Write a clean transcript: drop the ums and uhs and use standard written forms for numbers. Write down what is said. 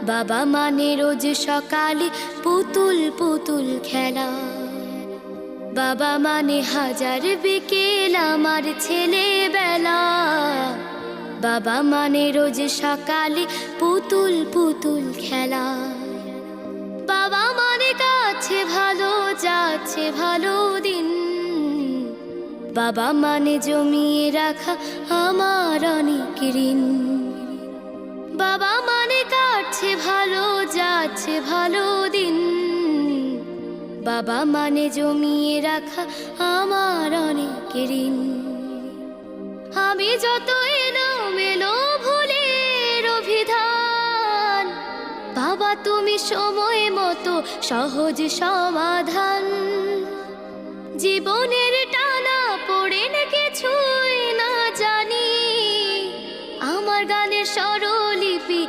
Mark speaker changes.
Speaker 1: বাবা মানে রোজ সকালে পুতুল পুতুল খেলা। বাবা মানে হাজার বিকেল আমার ছেলেবেলা। বাবা মানে রোজ সকালে পুতুল পুতুল খেলা। বাবা মানে কাছে ভালো যাচ্ছে ভালো দিন। বাবা মানে জমিয়ে রাখা আমার অনেক ঋণ। বাবা মানে কাটছে ভালো যাচ্ছে ভালো দিন। বাবা মানে জমিয়ে রাখা আমার অনেক ঋণ। আমি যত এলোমেলো ভুলের অভিধান, বাবা তুমি সময় মতো সহজ সমাধান। জীবনের